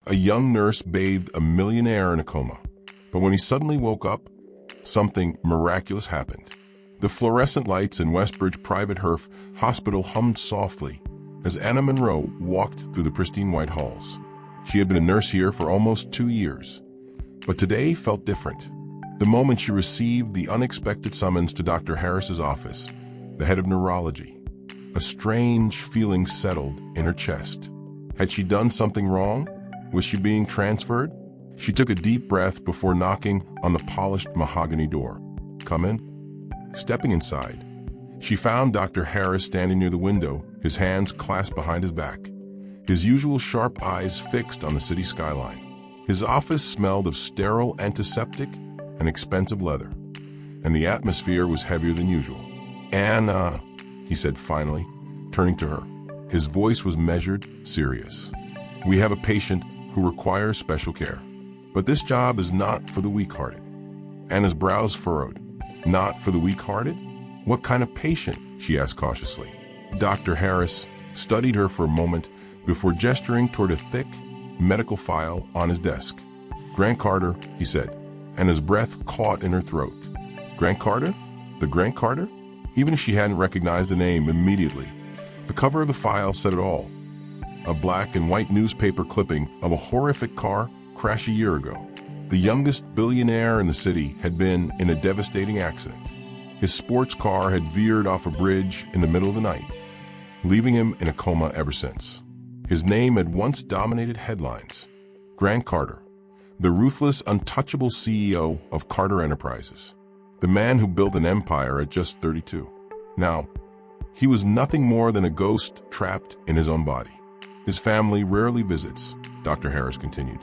A young nurse bathed a millionaire in a coma. But when he suddenly woke up, something miraculous happened. The fluorescent lights in Westbridge Private Herf Hospital hummed softly as Anna Monroe walked through the pristine white halls. She had been a nurse here for almost 2 years, but today felt different. The moment she received the unexpected summons to Dr. Harris's office, the head of neurology, a strange feeling settled in her chest. Had she done something wrong? Was she being transferred? She took a deep breath before knocking on the polished mahogany door. "Come in." Stepping inside, she found Dr. Harris standing near the window, his hands clasped behind his back, his usual sharp eyes fixed on the city skyline. His office smelled of sterile antiseptic and expensive leather, and the atmosphere was heavier than usual. "Anna," he said finally, turning to her. His voice was measured, serious. "We have a patient who requires special care, but this job is not for the weak-hearted." Anna's brows furrowed. "Not for the weak-hearted? What kind of patient?" she asked cautiously. Dr. Harris studied her for a moment before gesturing toward a thick medical file on his desk. "Grant Carter," he said, and his breath caught in her throat. Grant Carter? The Grant Carter? Even if she hadn't recognized the name immediately, the cover of the file said it all. A black and white newspaper clipping of a horrific car crash a year ago. The youngest billionaire in the city had been in a devastating accident. His sports car had veered off a bridge in the middle of the night, leaving him in a coma ever since. His name had once dominated headlines. Grant Carter, the ruthless, untouchable CEO of Carter Enterprises. The man who built an empire at just 32. Now, he was nothing more than a ghost trapped in his own body. His family rarely visits, Dr. Harris continued,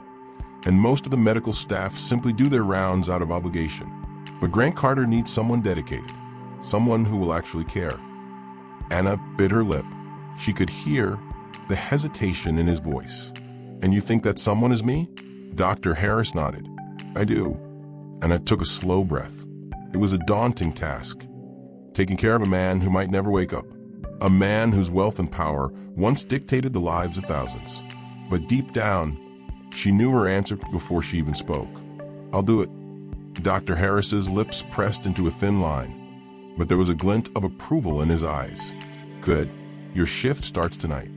and most of the medical staff simply do their rounds out of obligation. But Grant Carter needs someone dedicated, someone who will actually care. Anna bit her lip. She could hear the hesitation in his voice. "And you think that someone is me?" Dr. Harris nodded. "I do." Anna took a slow breath. It was a daunting task, taking care of a man who might never wake up, a man whose wealth and power once dictated the lives of thousands. But deep down, she knew her answer before she even spoke. "I'll do it." Dr. Harris's lips pressed into a thin line, but there was a glint of approval in his eyes. "Good. Your shift starts tonight."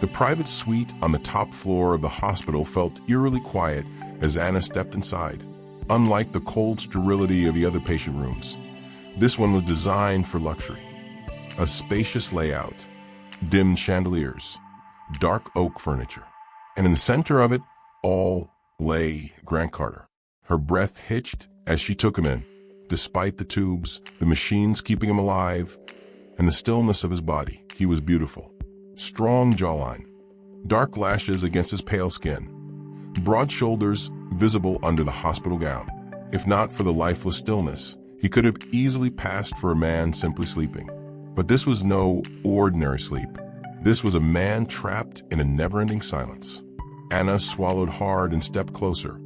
The private suite on the top floor of the hospital felt eerily quiet as Anna stepped inside. Unlike the cold sterility of the other patient rooms, this one was designed for luxury. A spacious layout, dim chandeliers, dark oak furniture, and in the center of it all lay Grant Carter. Her breath hitched as she took him in, despite the tubes, the machines keeping him alive, and the stillness of his body. He was beautiful. Strong jawline, dark lashes against his pale skin, broad shoulders visible under the hospital gown. If not for the lifeless stillness, he could have easily passed for a man simply sleeping. But this was no ordinary sleep. This was a man trapped in a never-ending silence. Anna swallowed hard and stepped closer,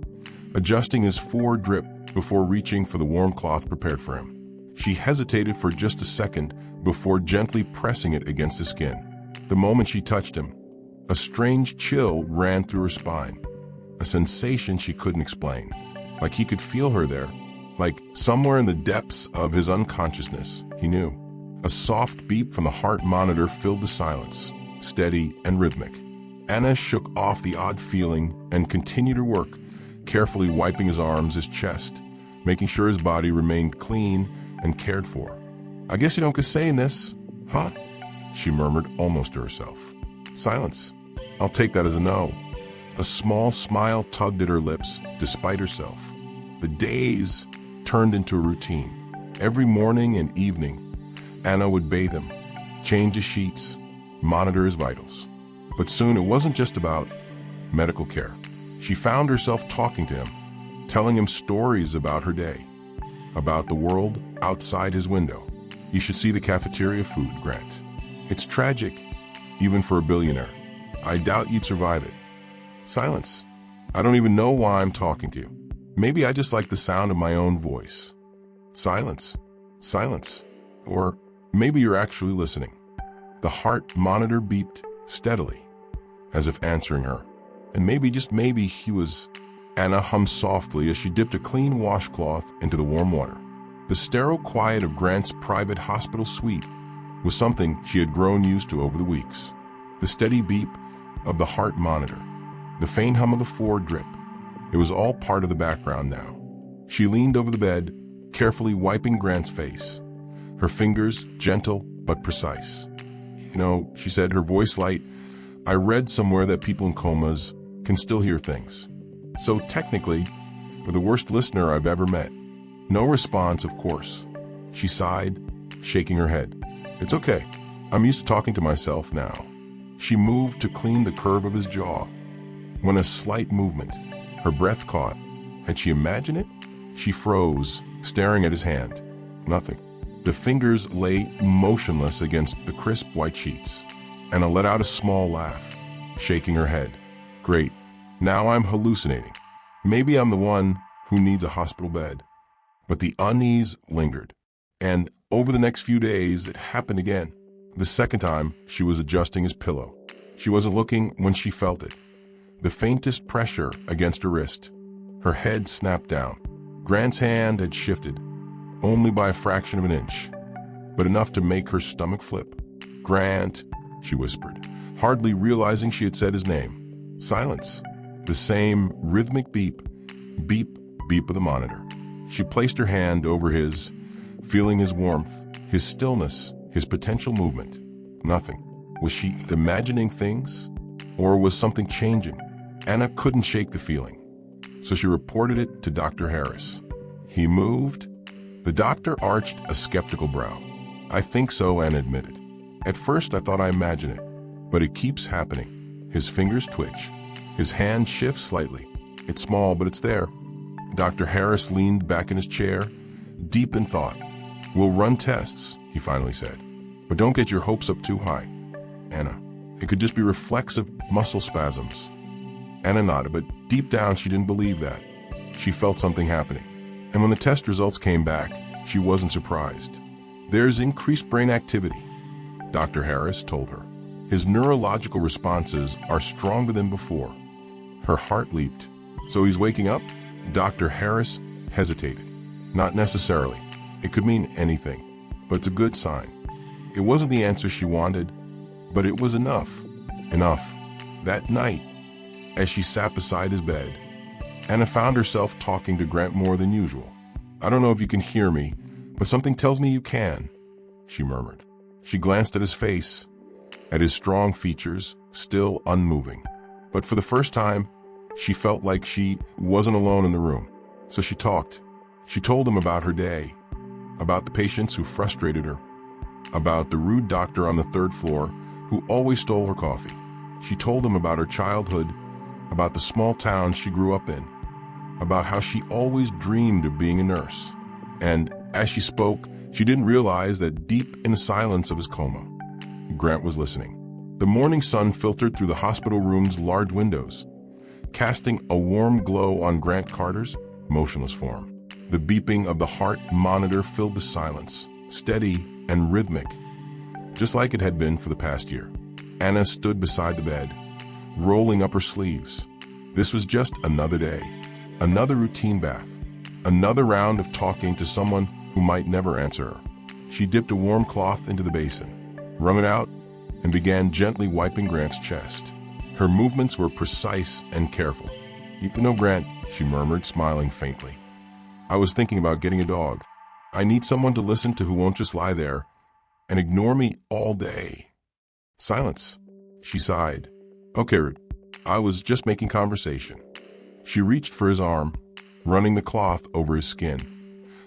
adjusting his forward drip before reaching for the warm cloth prepared for him. She hesitated for just a second before gently pressing it against his skin. The moment she touched him, a strange chill ran through her spine, a sensation she couldn't explain. Like he could feel her there, like somewhere in the depths of his unconsciousness, he knew. A soft beep from the heart monitor filled the silence, steady and rhythmic. Anna shook off the odd feeling and continued her work, carefully wiping his arms, his chest, making sure his body remained clean and cared for. "I guess you don't get saying this, huh?" she murmured almost to herself. Silence. "I'll take that as a no." A small smile tugged at her lips, despite herself. The days turned into a routine. Every morning and evening, Anna would bathe him, change his sheets, monitor his vitals. But soon it wasn't just about medical care. She found herself talking to him, telling him stories about her day, about the world outside his window. "You should see the cafeteria food, Grant. It's tragic, even for a billionaire. I doubt you'd survive it." Silence. "I don't even know why I'm talking to you. Maybe I just like the sound of my own voice." Silence. Silence. Or maybe you're actually listening. The heart monitor beeped steadily, as if answering her. And maybe, just maybe, he was... Anna hummed softly as she dipped a clean washcloth into the warm water. The sterile quiet of Grant's private hospital suite was something she had grown used to over the weeks. The steady beep of the heart monitor, the faint hum of the Ford drip, it was all part of the background now. She leaned over the bed, carefully wiping Grant's face, her fingers gentle but precise. "You know," she said, her voice light, "I read somewhere that people in comas can still hear things. So technically, you're the worst listener I've ever met." No response, of course. She sighed, shaking her head. "It's okay. I'm used to talking to myself now." She moved to clean the curve of his jaw, when a slight movement, her breath caught. Had she imagined it? She froze, staring at his hand. Nothing. The fingers lay motionless against the crisp white sheets. Anna let out a small laugh, shaking her head. "Great. Now I'm hallucinating. Maybe I'm the one who needs a hospital bed." But the unease lingered. And over the next few days, it happened again. The second time, she was adjusting his pillow. She wasn't looking when she felt it. The faintest pressure against her wrist. Her head snapped down. Grant's hand had shifted, only by a fraction of an inch, but enough to make her stomach flip. "Grant," she whispered, hardly realizing she had said his name. Silence. The same rhythmic beep, beep, beep of the monitor. She placed her hand over his, feeling his warmth, his stillness, his potential movement. Nothing. Was she imagining things? Or was something changing? Anna couldn't shake the feeling, so she reported it to Dr. Harris. He moved. The doctor arched a skeptical brow. "I think so," Anna admitted. "At first I thought I imagined it, but it keeps happening." His fingers twitch. His hand shifts slightly. "It's small, but it's there." Dr. Harris leaned back in his chair, deep in thought. "We'll run tests," he finally said. "But don't get your hopes up too high, Anna. It could just be reflexive muscle spasms." Anna nodded, but deep down she didn't believe that. She felt something happening. And when the test results came back, she wasn't surprised. "There's increased brain activity," Dr. Harris told her. "His neurological responses are stronger than before." Her heart leaped. "So he's waking up?" Dr. Harris hesitated. "Not necessarily. It could mean anything, but it's a good sign." It wasn't the answer she wanted, but it was enough. Enough. That night, as she sat beside his bed, Anna found herself talking to Grant more than usual. "I don't know if you can hear me, but something tells me you can," she murmured. She glanced at his face, at his strong features, still unmoving. But for the first time, she felt like she wasn't alone in the room. So she talked. She told him about her day, about the patients who frustrated her, about the rude doctor on the third floor who always stole her coffee. She told him about her childhood, about the small town she grew up in, about how she always dreamed of being a nurse. And as she spoke, she didn't realize that deep in the silence of his coma, Grant was listening. The morning sun filtered through the hospital room's large windows, casting a warm glow on Grant Carter's motionless form. The beeping of the heart monitor filled the silence, steady and rhythmic, just like it had been for the past year. Anna stood beside the bed, rolling up her sleeves. This was just another day, another routine bath, another round of talking to someone who might never answer her. She dipped a warm cloth into the basin, wrung it out, and began gently wiping Grant's chest. Her movements were precise and careful. "You know, Grant," she murmured, smiling faintly, "I was thinking about getting a dog. I need someone to listen to who won't just lie there and ignore me all day." Silence. She sighed. "Okay, Ruth, I was just making conversation." She reached for his arm, running the cloth over his skin,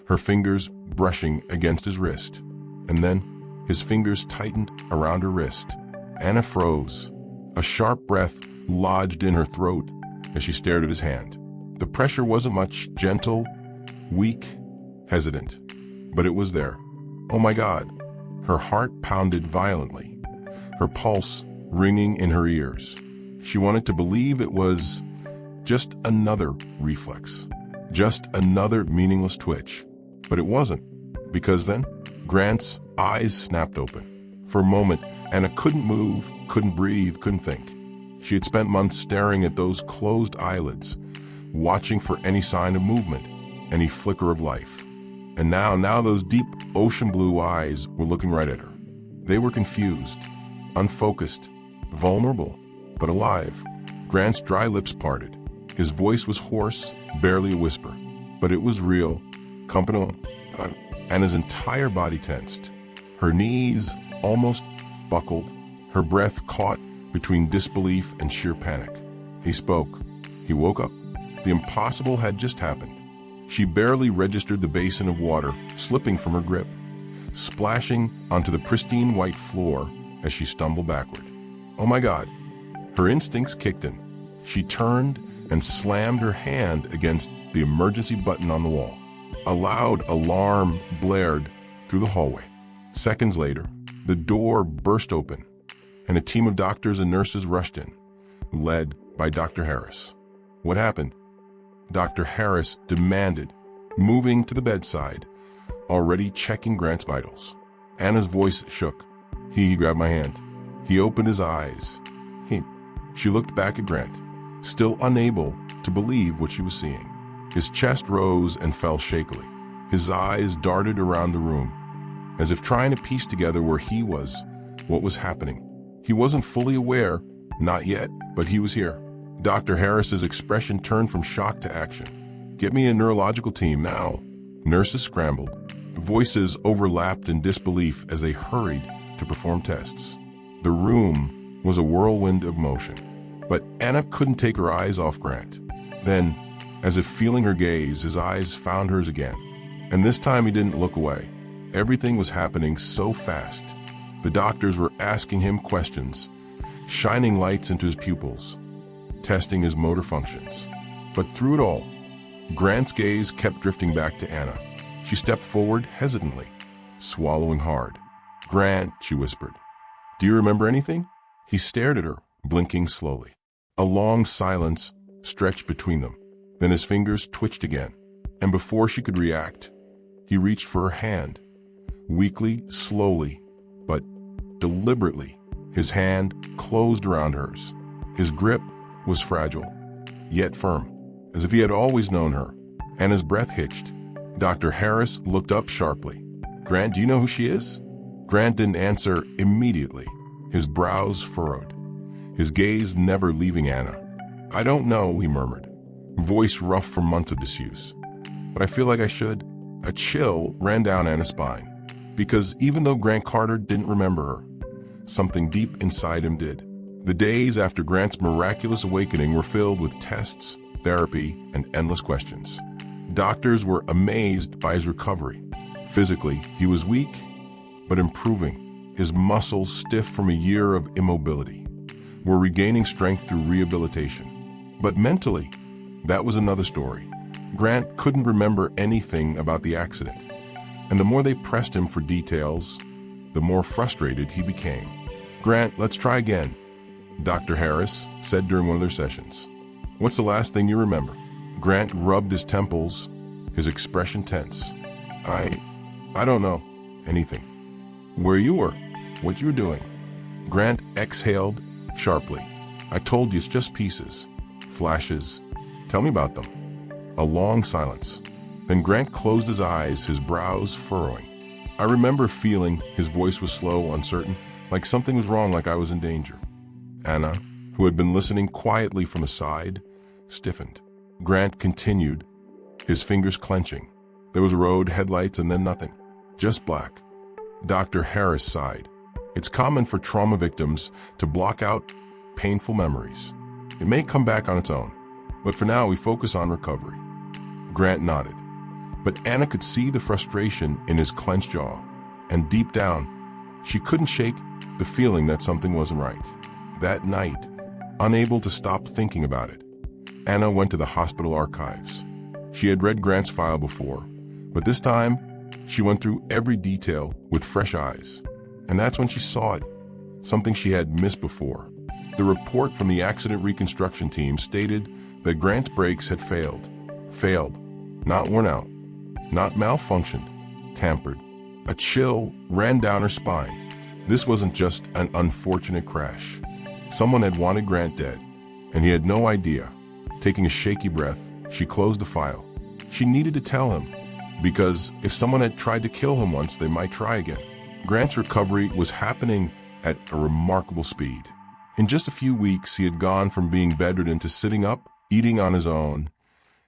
her fingers brushing against his wrist. And then his fingers tightened around her wrist. Anna froze. A sharp breath lodged in her throat as she stared at his hand. The pressure wasn't much, gentle, weak, hesitant, but it was there. Oh my God. Her heart pounded violently, her pulse ringing in her ears. She wanted to believe it was just another reflex, just another meaningless twitch. But it wasn't, because then Grant's eyes snapped open. For a moment, Anna couldn't move, couldn't breathe, couldn't think. She had spent months staring at those closed eyelids, watching for any sign of movement, any flicker of life. And now those deep ocean blue eyes were looking right at her. They were confused, unfocused, vulnerable, but alive. Grant's dry lips parted. His voice was hoarse, barely a whisper, but it was real. And his entire body tensed. Her knees almost buckled, her breath caught between disbelief and sheer panic. He spoke. He woke up. The impossible had just happened. She barely registered the basin of water slipping from her grip, splashing onto the pristine white floor as she stumbled backward. Oh my God. Her instincts kicked in. She turned and slammed her hand against the emergency button on the wall. A loud alarm blared through the hallway. Seconds later, the door burst open, and a team of doctors and nurses rushed in, led by Dr. Harris. What happened? Dr. Harris demanded, moving to the bedside, already checking Grant's vitals. Anna's voice shook. He grabbed my hand. He opened his eyes. She looked back at Grant, still unable to believe what she was seeing. His chest rose and fell shakily. His eyes darted around the room, as if trying to piece together where he was, what was happening. He wasn't fully aware, not yet, but he was here. Dr. Harris's expression turned from shock to action. Get me a neurological team now. Nurses scrambled. Voices overlapped in disbelief as they hurried to perform tests. The room was a whirlwind of motion, but Anna couldn't take her eyes off Grant. Then, as if feeling her gaze, his eyes found hers again. And this time he didn't look away. Everything was happening so fast. The doctors were asking him questions, shining lights into his pupils, testing his motor functions. But through it all, Grant's gaze kept drifting back to Anna. She stepped forward hesitantly, swallowing hard. Grant, she whispered, do you remember anything? He stared at her, blinking slowly. A long silence stretched between them. Then his fingers twitched again, and before she could react, he reached for her hand. Weakly, slowly, but deliberately, his hand closed around hers. His grip was fragile, yet firm, as if he had always known her, and his breath hitched. Dr. Harris looked up sharply. Grant, do you know who she is? Grant didn't answer immediately. His brows furrowed, his gaze never leaving Anna. I don't know, he murmured, voice rough from months of disuse. But I feel like I should. A chill ran down Anna's spine, because even though Grant Carter didn't remember her, something deep inside him did. The days after Grant's miraculous awakening were filled with tests, therapy, and endless questions. Doctors were amazed by his recovery. Physically, he was weak, but improving. His muscles, stiff from a year of immobility, were regaining strength through rehabilitation. But mentally, that was another story. Grant couldn't remember anything about the accident, and the more they pressed him for details, the more frustrated he became. Grant, let's try again, Dr. Harris said during one of their sessions. What's the last thing you remember? Grant rubbed his temples, his expression tense. I don't know anything. Where you were, what you were doing. Grant exhaled sharply. I told you it's just pieces, flashes. Tell me about them. A long silence. Then Grant closed his eyes, his brows furrowing. I remember feeling his voice was slow, uncertain, like something was wrong, like I was in danger. Anna, who had been listening quietly from the side, stiffened. Grant continued, his fingers clenching. There was a road, headlights, and then nothing. Just black. Dr. Harris sighed. It's common for trauma victims to block out painful memories. It may come back on its own, but for now we focus on recovery. Grant nodded, but Anna could see the frustration in his clenched jaw, and deep down, she couldn't shake the feeling that something wasn't right. That night, unable to stop thinking about it, Anna went to the hospital archives. She had read Grant's file before, but this time, she went through every detail with fresh eyes. And that's when she saw it, something she had missed before. The report from the accident reconstruction team stated that Grant's brakes had failed. Failed, not worn out, not malfunctioned, tampered. A chill ran down her spine. This wasn't just an unfortunate crash. Someone had wanted Grant dead, and he had no idea. Taking a shaky breath, she closed the file. She needed to tell him, because if someone had tried to kill him once, they might try again. Grant's recovery was happening at a remarkable speed. In just a few weeks, he had gone from being bedridden to sitting up, eating on his own,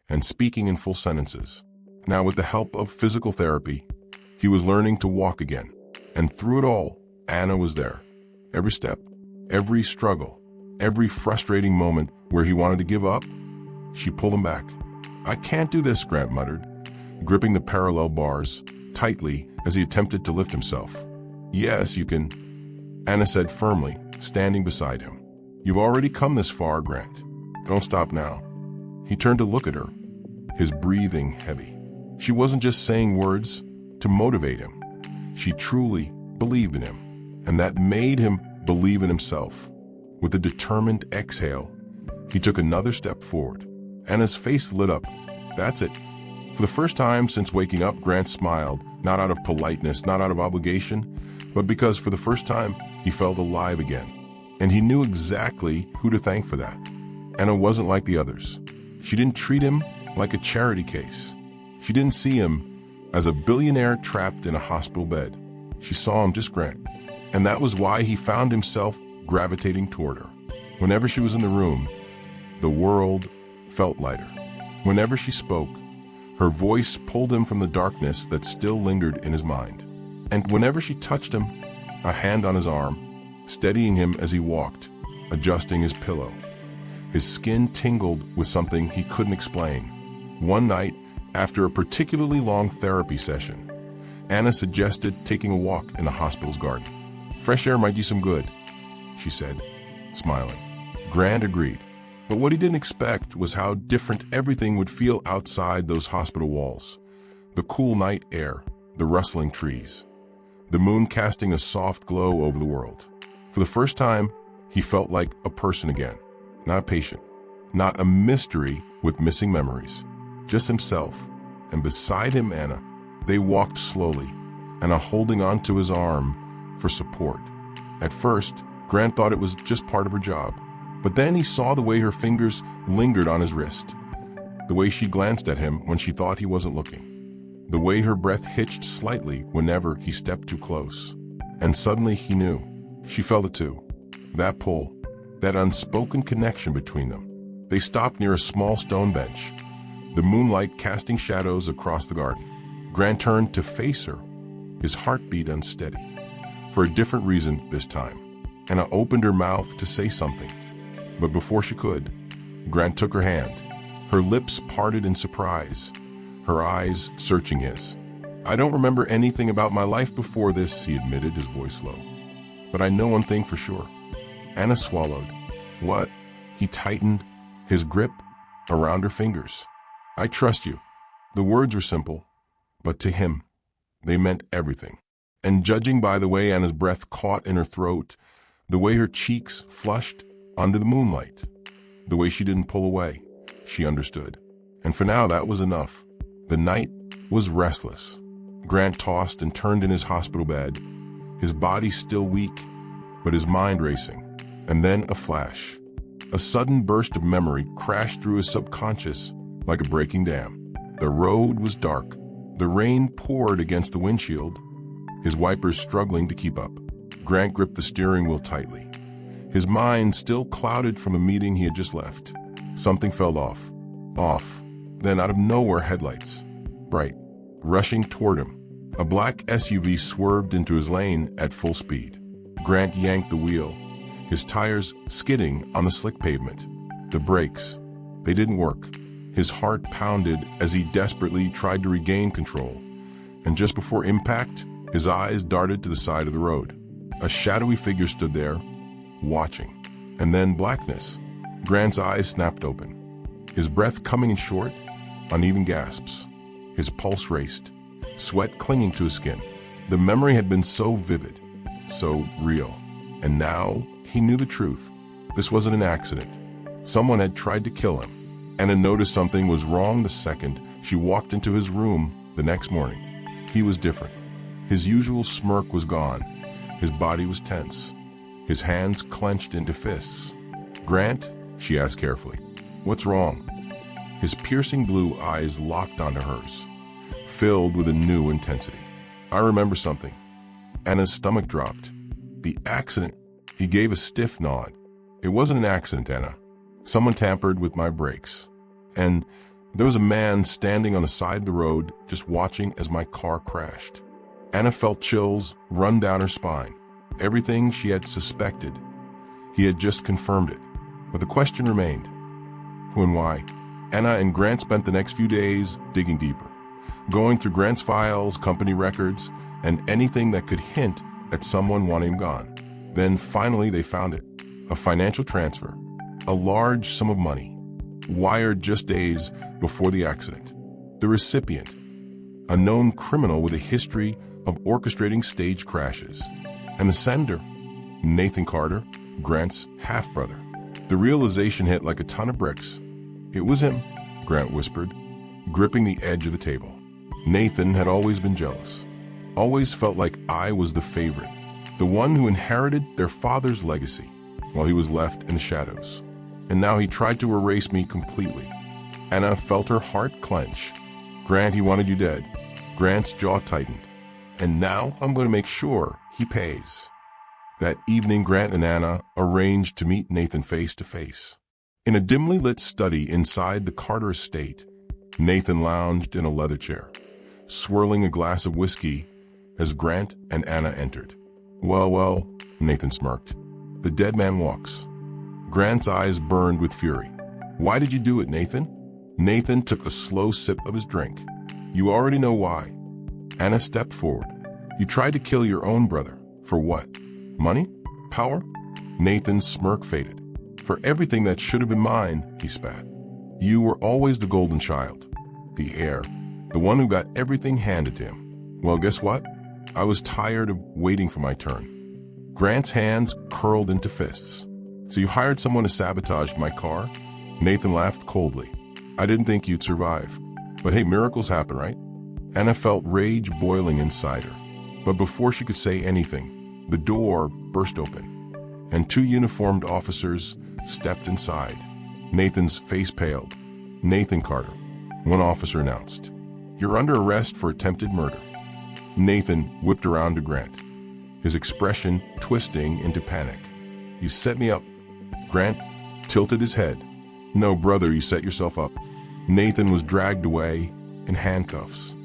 and speaking in full sentences. Now, with the help of physical therapy, he was learning to walk again. And through it all, Anna was there. Every step, every struggle, every frustrating moment where he wanted to give up, she pulled him back. "I can't do this," Grant muttered, gripping the parallel bars tightly as he attempted to lift himself. "Yes, you can," Anna said firmly, standing beside him. "You've already come this far, Grant. Don't stop now." He turned to look at her, his breathing heavy. She wasn't just saying words to motivate him. She truly believed in him, and that made him believe in himself. With a determined exhale, he took another step forward. Anna's face lit up. "That's it." For the first time since waking up, Grant smiled, not out of politeness, not out of obligation, but because for the first time he felt alive again. And he knew exactly who to thank for that. Anna wasn't like the others. She didn't treat him like a charity case. She didn't see him as a billionaire trapped in a hospital bed. She saw him just Grant. And that was why he found himself gravitating toward her. Whenever she was in the room, the world felt lighter. Whenever she spoke, her voice pulled him from the darkness that still lingered in his mind. And whenever she touched him, a hand on his arm, steadying him as he walked, adjusting his pillow. His skin tingled with something he couldn't explain. One night, after a particularly long therapy session, Anna suggested taking a walk in the hospital's garden. "Fresh air might do some good," she said, smiling. Grant agreed. But what he didn't expect was how different everything would feel outside those hospital walls. The cool night air, the rustling trees, the moon casting a soft glow over the world. For the first time, he felt like a person again. Not a patient, not a mystery with missing memories, just himself. And beside him, Anna. They walked slowly, Anna holding onto his arm for support. At first, Grant thought it was just part of her job. But then he saw the way her fingers lingered on his wrist, the way she glanced at him when she thought he wasn't looking, the way her breath hitched slightly whenever he stepped too close. And suddenly he knew. She felt it too. That pull, that unspoken connection between them. They stopped near a small stone bench, the moonlight casting shadows across the garden. Grant turned to face her, his heartbeat unsteady. For a different reason this time. Anna opened her mouth to say something. But before she could, Grant took her hand. Her lips parted in surprise, her eyes searching his. "I don't remember anything about my life before this," he admitted, his voice low. "But I know one thing for sure." Anna swallowed. "What?" He tightened his grip around her fingers. "I trust you." The words were simple, but to him, they meant everything. And judging by the way Anna's breath caught in her throat, the way her cheeks flushed under the moonlight, the way she didn't pull away, she understood. And for now, that was enough. The night was restless. Grant tossed and turned in his hospital bed, his body still weak, but his mind racing. And then a flash. A sudden burst of memory crashed through his subconscious like a breaking dam. The road was dark. The rain poured against the windshield, his wipers struggling to keep up. Grant gripped the steering wheel tightly, his mind still clouded from the meeting he had just left. Something fell off. Then out of nowhere, headlights, bright, rushing toward him. A black SUV swerved into his lane at full speed. Grant yanked the wheel, his tires skidding on the slick pavement. The brakes, they didn't work. His heart pounded as he desperately tried to regain control. And just before impact, his eyes darted to the side of the road. A shadowy figure stood there, watching. And then blackness. Grant's eyes snapped open, his breath coming in short, uneven gasps. His pulse raced, sweat clinging to his skin. The memory had been so vivid, so real. And now he knew the truth. This wasn't an accident. Someone had tried to kill him. Anna noticed something was wrong the second she walked into his room the next morning. He was different. His usual smirk was gone. His body was tense. his hands clenched into fists. "Grant," she asked carefully, "what's wrong?" His piercing blue eyes locked onto hers, filled with a new intensity. "I remember something." Anna's stomach dropped. "The accident." He gave a stiff nod. "It wasn't an accident, Anna. Someone tampered with my brakes. And there was a man standing on the side of the road just watching as my car crashed." Anna felt chills run down her spine. Everything she had suspected, he had just confirmed it. But the question remained: who and why? Anna and Grant spent the next few days digging deeper, going through Grant's files, company records, and anything that could hint at someone wanting him gone. Then finally they found it. A financial transfer. A large sum of money, wired just days before the accident. The recipient, a known criminal with a history of orchestrating stage crashes. And the sender, Nathan Carter, Grant's half-brother. The realization hit like a ton of bricks. "It was him," Grant whispered, gripping the edge of the table. Nathan had always been jealous. Always felt like I was the favorite, the one who inherited their father's legacy, while he was left in the shadows. And now he tried to erase me completely. Anna felt her heart clench. "Grant, he wanted you dead." Grant's jaw tightened. "And now I'm going to make sure he pays." That evening, Grant and Anna arranged to meet Nathan face to face. In a dimly lit study inside the Carter estate, Nathan lounged in a leather chair, swirling a glass of whiskey as Grant and Anna entered. Well, Nathan smirked. "The dead man walks." Grant's eyes burned with fury. "Why did you do it, Nathan?" Nathan took a slow sip of his drink. "You already know why." Anna stepped forward. "You tried to kill your own brother. For what? Money? Power?" Nathan's smirk faded. "For everything that should have been mine," he spat. "You were always the golden child, the heir, the one who got everything handed to him. Well, guess what? I was tired of waiting for my turn." Grant's hands curled into fists. "So you hired someone to sabotage my car?" Nathan laughed coldly. "I didn't think you'd survive. But hey, miracles happen, right?" Anna felt rage boiling inside her. But before she could say anything, the door burst open, and two uniformed officers stepped inside. Nathan's face paled. "Nathan Carter," one officer announced. "You're under arrest for attempted murder." Nathan whipped around to Grant, his expression twisting into panic. "You set me up." Grant tilted his head. "No, brother, you set yourself up." Nathan was dragged away in handcuffs,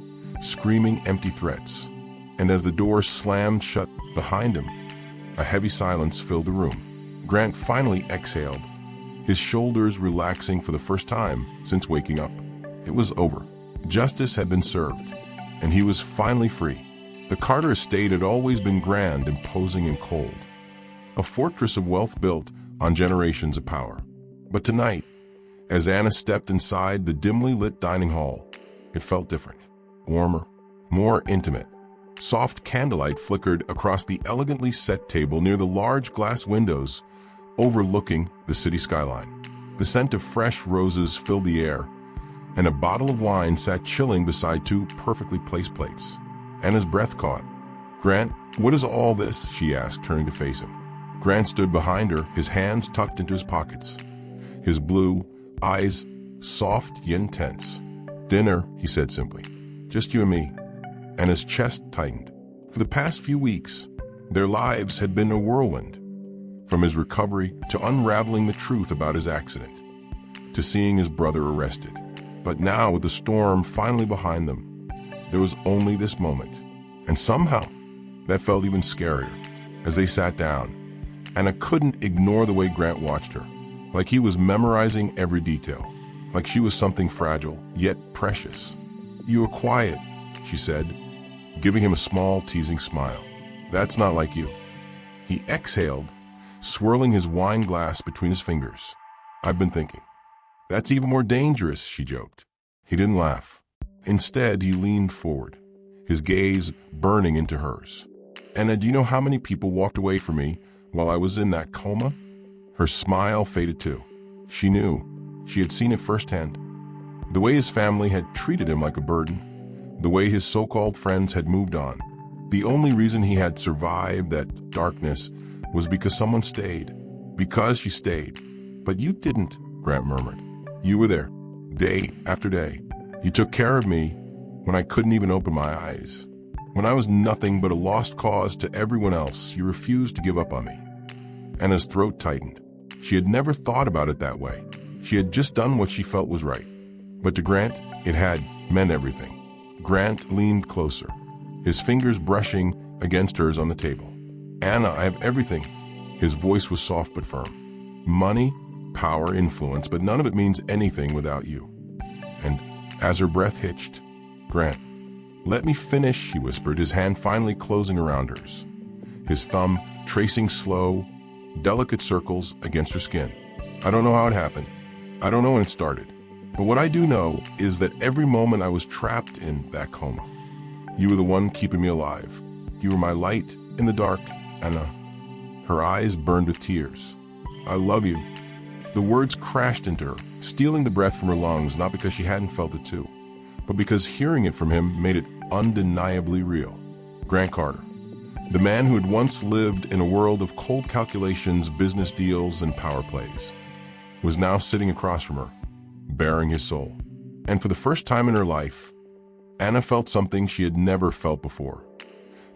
screaming empty threats. And as the door slammed shut behind him, a heavy silence filled the room. Grant finally exhaled, his shoulders relaxing for the first time since waking up. It was over. Justice had been served, and he was finally free. The Carter estate had always been grand, imposing, and cold, a fortress of wealth built on generations of power. But tonight, as Anna stepped inside the dimly lit dining hall, it felt different, warmer, more intimate. Soft candlelight flickered across the elegantly set table near the large glass windows overlooking the city skyline. The scent of fresh roses filled the air, and a bottle of wine sat chilling beside two perfectly placed plates. Anna's breath caught. "Grant, what is all this?" she asked, turning to face him. Grant stood behind her, his hands tucked into his pockets, his blue eyes soft yet intense. "Dinner," he said simply. "Just you and me." And his chest tightened. For the past few weeks, their lives had been a whirlwind. From his recovery to unraveling the truth about his accident, to seeing his brother arrested. But now, with the storm finally behind them, there was only this moment. And somehow, that felt even scarier. As they sat down, Anna couldn't ignore the way Grant watched her, like he was memorizing every detail, like she was something fragile, yet precious. "You were quiet," she said, giving him a small, teasing smile. "That's not like you." He exhaled, swirling his wine glass between his fingers. "I've been thinking." "That's even more dangerous," she joked. He didn't laugh. Instead, he leaned forward, his gaze burning into hers. "Anna, do you know how many people walked away from me while I was in that coma?" Her smile faded too. She knew. She had seen it firsthand. The way his family had treated him like a burden, the way his so-called friends had moved on. The only reason he had survived that darkness was because someone stayed. Because she stayed. But you didn't, Grant murmured. You were there, day after day. You took care of me when I couldn't even open my eyes. When I was nothing but a lost cause to everyone else, you refused to give up on me. Anna's throat tightened. She had never thought about it that way. She had just done what she felt was right. But to Grant, it had meant everything. Grant leaned closer, his fingers brushing against hers on the table. Anna, I have everything. His voice was soft but firm. Money, power, influence, but none of it means anything without you. And as her breath hitched, Grant, let me finish, she whispered, his hand finally closing around hers, his thumb tracing slow, delicate circles against her skin. I don't know how it happened. I don't know when it started. But what I do know is that every moment I was trapped in that coma, you were the one keeping me alive. You were my light in the dark, Anna. Her eyes burned with tears. I love you. The words crashed into her, stealing the breath from her lungs, not because she hadn't felt it too, but because hearing it from him made it undeniably real. Grant Carter, the man who had once lived in a world of cold calculations, business deals, and power plays, was now sitting across from her, bearing his soul. And for the first time in her life, Anna felt something she had never felt before,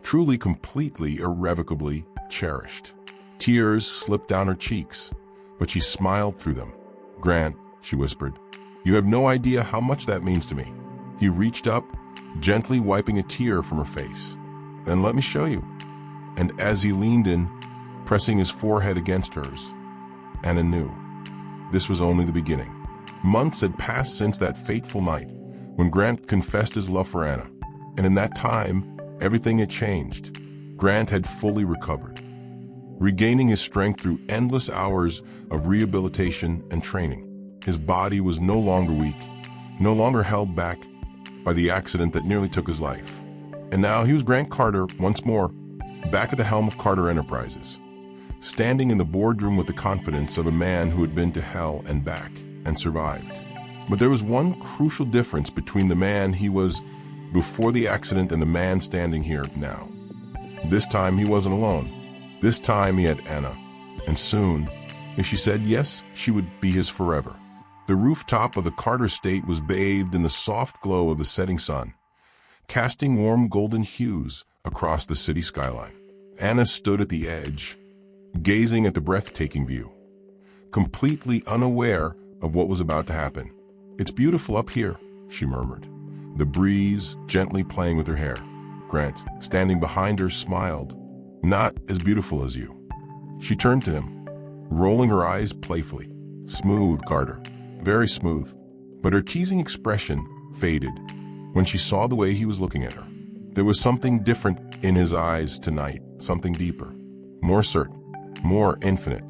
truly, completely, irrevocably cherished. Tears slipped down her cheeks, but she smiled through them. Grant, she whispered, you have no idea how much that means to me. He reached up, gently wiping a tear from her face. Then let me show you. And as he leaned in, pressing his forehead against hers, Anna knew this was only the beginning. Months had passed since that fateful night when Grant confessed his love for Anna. And in that time, everything had changed. Grant had fully recovered, regaining his strength through endless hours of rehabilitation and training. His body was no longer weak, no longer held back by the accident that nearly took his life. And now he was Grant Carter once more, back at the helm of Carter Enterprises, standing in the boardroom with the confidence of a man who had been to hell and back and survived. But there was one crucial difference between the man he was before the accident and the man standing here now. This time he wasn't alone. This time he had Anna. And soon, if she said yes, she would be his forever. The rooftop of the Carter estate was bathed in the soft glow of the setting sun, casting warm golden hues across the city skyline. Anna stood at the edge, gazing at the breathtaking view, completely unaware of what was about to happen. It's beautiful up here, she murmured, the breeze gently playing with her hair. Grant, standing behind her, smiled. Not as beautiful as you. She turned to him, rolling her eyes playfully. Smooth, Carter. Very smooth. But her teasing expression faded when she saw the way he was looking at her. There was something different in his eyes tonight, something deeper, more certain, more infinite.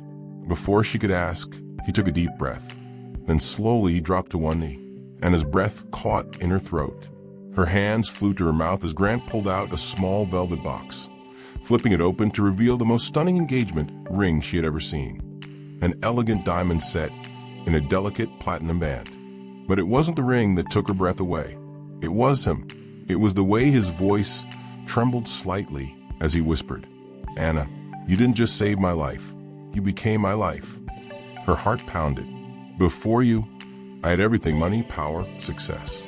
Before she could ask, he took a deep breath. Then slowly he dropped to one knee, and his breath caught in her throat. Her hands flew to her mouth as Grant pulled out a small velvet box, flipping it open to reveal the most stunning engagement ring she had ever seen. An elegant diamond set in a delicate platinum band. But it wasn't the ring that took her breath away. It was him. It was the way his voice trembled slightly as he whispered, Anna, you didn't just save my life. You became my life. Her heart pounded. Before you, I had everything, money, power, success.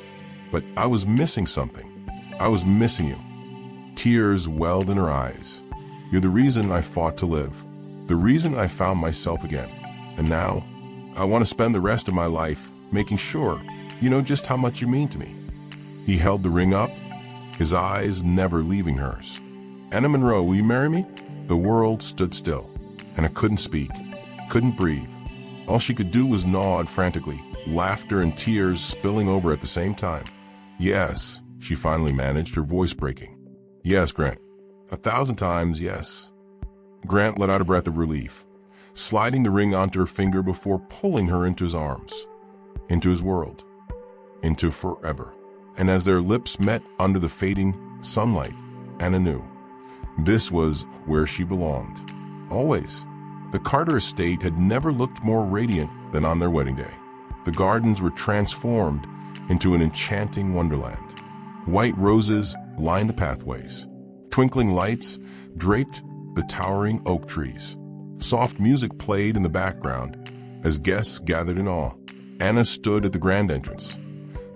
But I was missing something. I was missing you. Tears welled in her eyes. You're the reason I fought to live. The reason I found myself again. And now, I want to spend the rest of my life making sure you know just how much you mean to me. He held the ring up, his eyes never leaving hers. Anna Monroe, will you marry me? The world stood still, and I couldn't speak, couldn't breathe. All she could do was nod frantically, laughter and tears spilling over at the same time. Yes, she finally managed, her voice breaking. Yes, Grant. 1,000 times yes. Grant let out a breath of relief, sliding the ring onto her finger before pulling her into his arms, into his world, into forever. And as their lips met under the fading sunlight, Anna knew this was where she belonged. Always. The Carter estate had never looked more radiant than on their wedding day. The gardens were transformed into an enchanting wonderland. White roses lined the pathways. Twinkling lights draped the towering oak trees. Soft music played in the background as guests gathered in awe. Anna stood at the grand entrance,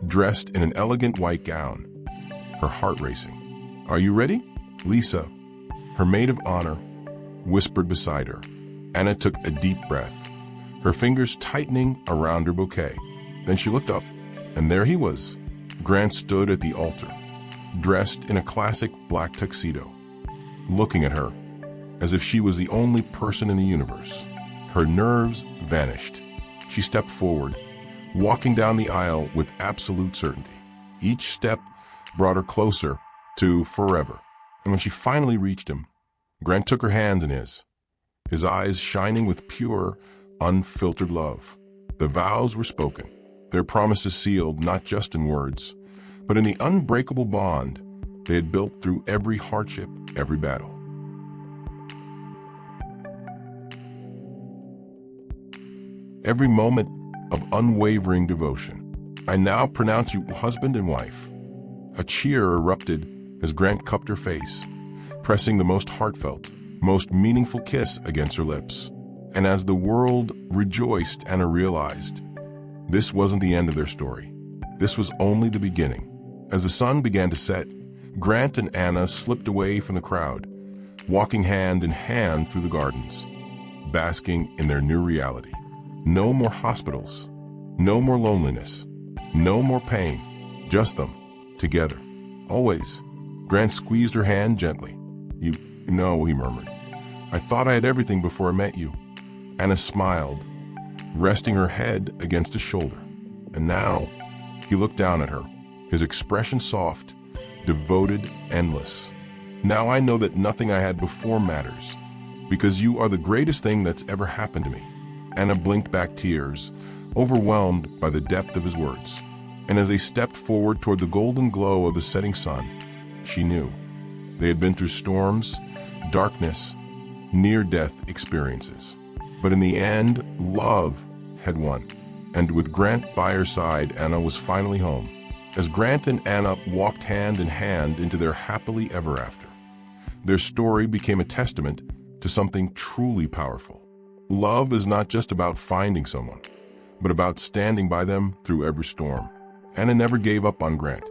dressed in an elegant white gown, her heart racing. "Are you ready?" Lisa, her maid of honor, whispered beside her. Anna took a deep breath, her fingers tightening around her bouquet. Then she looked up, and there he was. Grant stood at the altar, dressed in a classic black tuxedo, looking at her as if she was the only person in the universe. Her nerves vanished. She stepped forward, walking down the aisle with absolute certainty. Each step brought her closer to forever. And when she finally reached him, Grant took her hands in his eyes shining with pure, unfiltered love. The vows were spoken, their promises sealed not just in words, but in the unbreakable bond they had built through every hardship, every battle. Every moment of unwavering devotion. "I now pronounce you husband and wife." A cheer erupted as Grant cupped her face, pressing the most heartfelt, most meaningful kiss against her lips. And as the world rejoiced, Anna realized this wasn't the end of their story. This was only the beginning. As the sun began to set, Grant and Anna slipped away from the crowd, walking hand in hand through the gardens, basking in their new reality. No more hospitals, no more loneliness, no more pain, just them, together, always. Grant squeezed her hand gently. You know, he murmured. "I thought I had everything before I met you." Anna smiled, resting her head against his shoulder. And now, he looked down at her, his expression soft, devoted, endless. "Now I know that nothing I had before matters, because you are the greatest thing that's ever happened to me." Anna blinked back tears, overwhelmed by the depth of his words. And as they stepped forward toward the golden glow of the setting sun, she knew they had been through storms, darkness, near-death experiences. But in the end, love had won. And with Grant by her side, Anna was finally home. As Grant and Anna walked hand in hand into their happily ever after, their story became a testament to something truly powerful. Love is not just about finding someone, but about standing by them through every storm. Anna never gave up on Grant,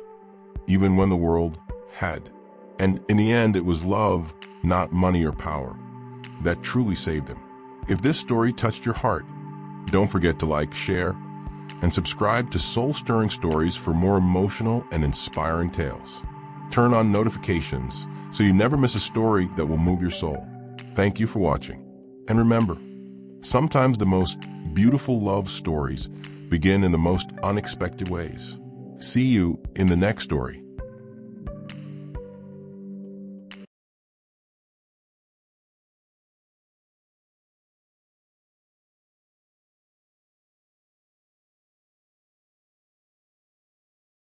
even when the world had. And in the end, it was love, not money or power, that truly saved him. If this story touched your heart, don't forget to like, share, and subscribe to Soul-Stirring Stories for more emotional and inspiring tales. Turn on notifications so you never miss a story that will move your soul. Thank you for watching. And remember, sometimes the most beautiful love stories begin in the most unexpected ways. See you in the next story.